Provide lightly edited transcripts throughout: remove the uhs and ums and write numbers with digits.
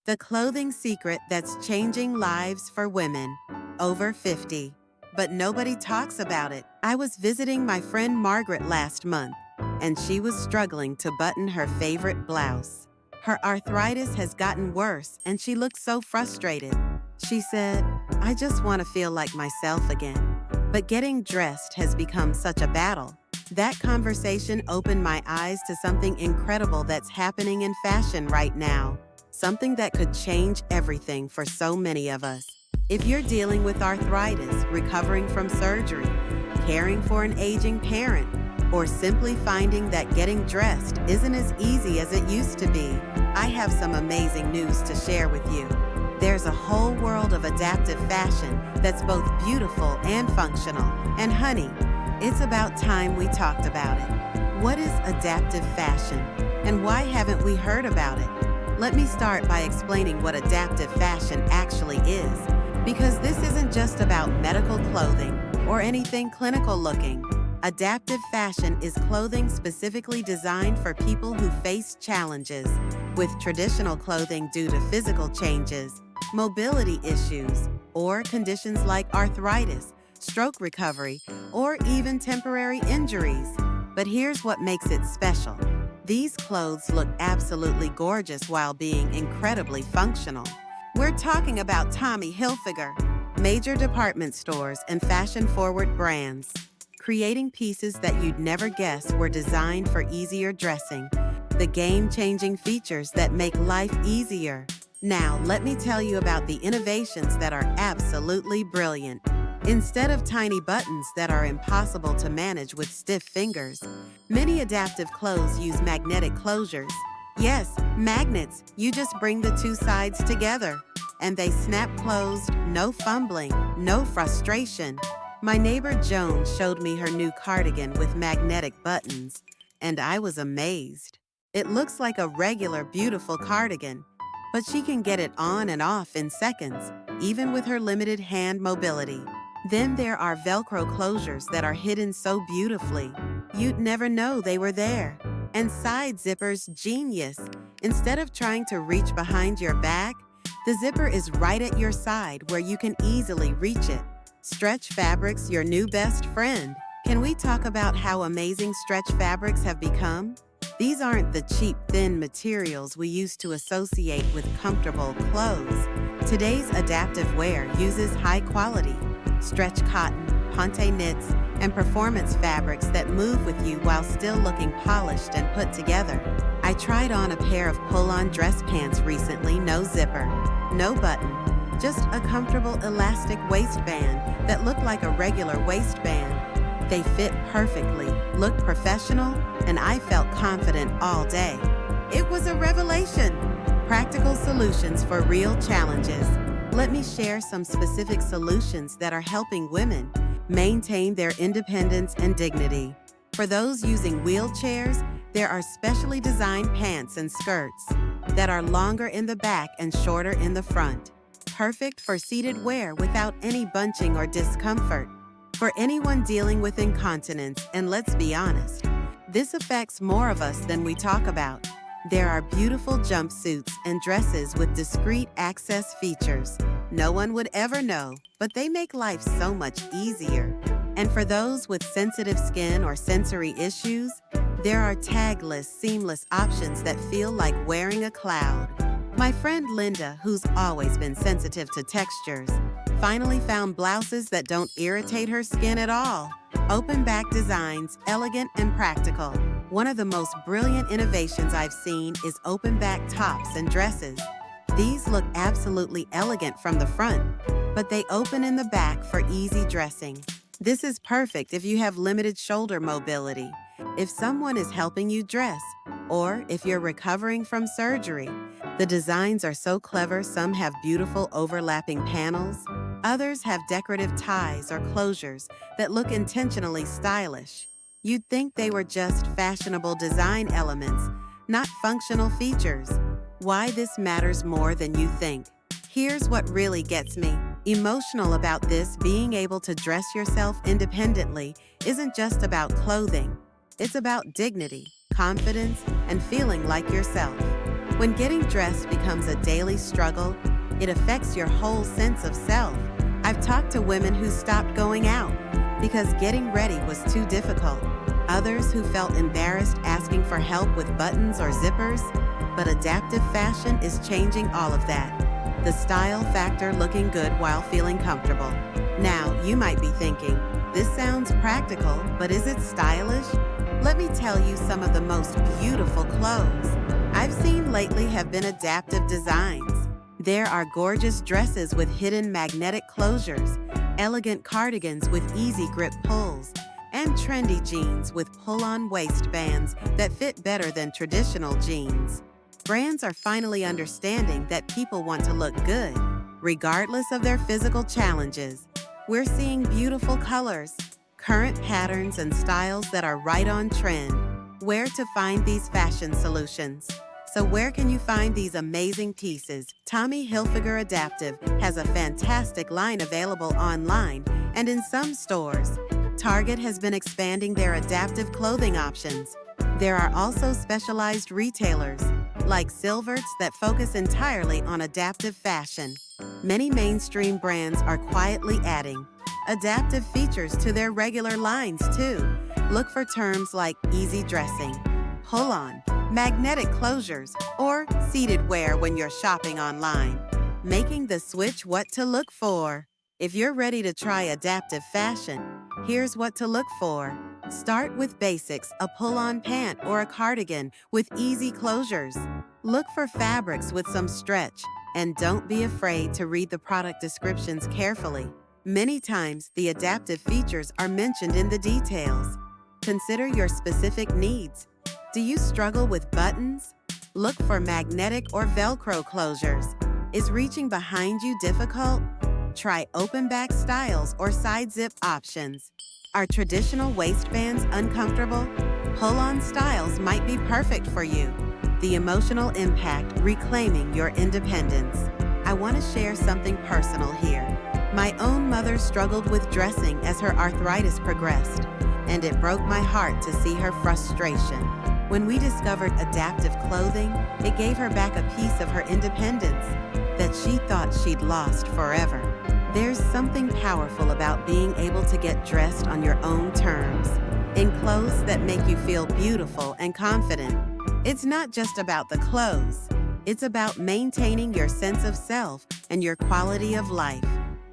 The clothing secret that's changing lives for women over 50. But nobody talks about it. I was visiting my friend Margaret last month, and she was struggling to button her favorite blouse. Her arthritis has gotten worse, and she looked so frustrated. She said, "I just want to feel like myself again." But getting dressed has become such a battle. That conversation opened my eyes to something incredible that's happening in fashion right now. Something that could change everything for so many of us. If you're dealing with arthritis, recovering from surgery, caring for an aging parent, or simply finding that getting dressed isn't as easy as it used to be, I have some amazing news to share with you. There's a whole world of adaptive fashion that's both beautiful and functional. And honey, it's about time we talked about it. What is adaptive fashion, and why haven't we heard about it? Let me start by explaining what adaptive fashion actually is, because this isn't just about medical clothing or anything clinical looking. Adaptive fashion is clothing specifically designed for people who face challenges with traditional clothing due to physical changes, mobility issues, or conditions like arthritis, stroke recovery, or even temporary injuries. But here's what makes it special. These clothes look absolutely gorgeous while being incredibly functional. We're talking about Tommy Hilfiger, major department stores and fashion-forward brands, creating pieces that you'd never guess were designed for easier dressing, the game-changing features that make life easier. Now, let me tell you about the innovations that are absolutely brilliant. Instead of tiny buttons that are impossible to manage with stiff fingers, many adaptive clothes use magnetic closures. Yes, magnets. You just bring the two sides together, and they snap closed, no fumbling, no frustration. My neighbor Joan showed me her new cardigan with magnetic buttons, and I was amazed. It looks like a regular, beautiful cardigan, but she can get it on and off in seconds, even with her limited hand mobility. Then there are Velcro closures that are hidden so beautifully, you'd never know they were there. And side zippers, genius. Instead of trying to reach behind your back, the zipper is right at your side where you can easily reach it. Stretch fabrics, your new best friend. Can we talk about how amazing stretch fabrics have become? These aren't the cheap, thin materials we used to associate with comfortable clothes. Today's adaptive wear uses high quality, stretch cotton, ponte knits, and performance fabrics that move with you while still looking polished and put together. I tried on a pair of pull-on dress pants recently, no zipper, no button, just a comfortable elastic waistband that looked like a regular waistband. They fit perfectly, looked professional, and I felt confident all day. It was a revelation. Practical solutions for real challenges. Let me share some specific solutions that are helping women maintain their independence and dignity. For those using wheelchairs, there are specially designed pants and skirts that are longer in the back and shorter in the front. Perfect for seated wear without any bunching or discomfort. For anyone dealing with incontinence, and let's be honest, this affects more of us than we talk about. There are beautiful jumpsuits and dresses with discreet access features. No one would ever know, but they make life so much easier. And for those with sensitive skin or sensory issues, there are tagless, seamless options that feel like wearing a cloud. My friend Linda, who's always been sensitive to textures, finally found blouses that don't irritate her skin at all. Open back designs, elegant and practical. One of the most brilliant innovations I've seen is open back tops and dresses. These look absolutely elegant from the front, but they open in the back for easy dressing. This is perfect if you have limited shoulder mobility, if someone is helping you dress, or if you're recovering from surgery. The designs are so clever. Some have beautiful overlapping panels. Others have decorative ties or closures that look intentionally stylish. You'd think they were just fashionable design elements, not functional features. Why this matters more than you think. Here's what really gets me. Emotional about this: being able to dress yourself independently isn't just about clothing. It's about dignity, confidence, and feeling like yourself. When getting dressed becomes a daily struggle, it affects your whole sense of self. I've talked to women who stopped going out because getting ready was too difficult. Others who felt embarrassed asking for help with buttons or zippers. But adaptive fashion is changing all of that. The style factor, looking good while feeling comfortable. Now, you might be thinking, this sounds practical, but is it stylish? Let me tell you, some of the most beautiful clothes I've seen lately have been adaptive designs. There are gorgeous dresses with hidden magnetic closures, elegant cardigans with easy grip pulls, and trendy jeans with pull-on waistbands that fit better than traditional jeans. Brands are finally understanding that people want to look good, regardless of their physical challenges. We're seeing beautiful colors, current patterns, and styles that are right on trend. Where to find these fashion solutions? So where can you find these amazing pieces? Tommy Hilfiger Adaptive has a fantastic line available online and in some stores. Target has been expanding their adaptive clothing options. There are also specialized retailers, like Silverts, that focus entirely on adaptive fashion. Many mainstream brands are quietly adding adaptive features to their regular lines too. Look for terms like easy dressing, pull-on, magnetic closures, or seated wear when you're shopping online. Making the switch what to look for. If you're ready to try adaptive fashion, here's what to look for. Start with basics, a pull-on pant or a cardigan with easy closures. Look for fabrics with some stretch, and don't be afraid to read the product descriptions carefully. Many times, the adaptive features are mentioned in the details. Consider your specific needs. Do you struggle with buttons? Look for magnetic or Velcro closures. Is reaching behind you difficult? Try open back styles or side zip options. Are traditional waistbands uncomfortable? Pull-on styles might be perfect for you. The emotional impact, reclaiming your independence. I want to share something personal here. My own mother struggled with dressing as her arthritis progressed, and it broke my heart to see her frustration. When we discovered adaptive clothing, it gave her back a piece of her independence that she thought she'd lost forever. There's something powerful about being able to get dressed on your own terms, in clothes that make you feel beautiful and confident. It's not just about the clothes. It's about maintaining your sense of self and your quality of life.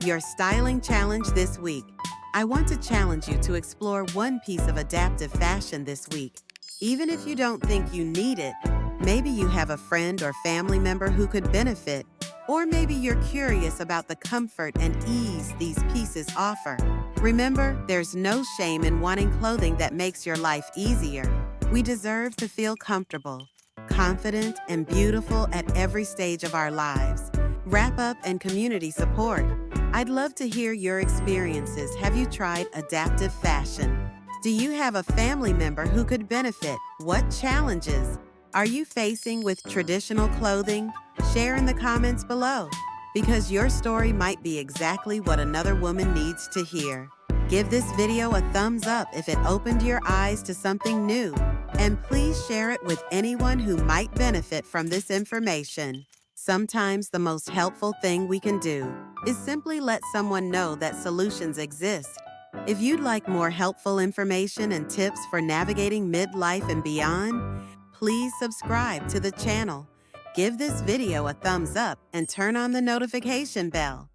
Your styling challenge this week. I want to challenge you to explore one piece of adaptive fashion this week. Even if you don't think you need it, maybe you have a friend or family member who could benefit. Or maybe you're curious about the comfort and ease these pieces offer. Remember, there's no shame in wanting clothing that makes your life easier. We deserve to feel comfortable, confident, and beautiful at every stage of our lives. Wrap up and community support. I'd love to hear your experiences. Have you tried adaptive fashion? Do you have a family member who could benefit? What challenges are you facing with traditional clothing? Share in the comments below, because your story might be exactly what another woman needs to hear. Give this video a thumbs up if it opened your eyes to something new, and please share it with anyone who might benefit from this information. Sometimes the most helpful thing we can do is simply let someone know that solutions exist. If you'd like more helpful information and tips for navigating midlife and beyond, please subscribe to the channel. Give this video a thumbs up and turn on the notification bell.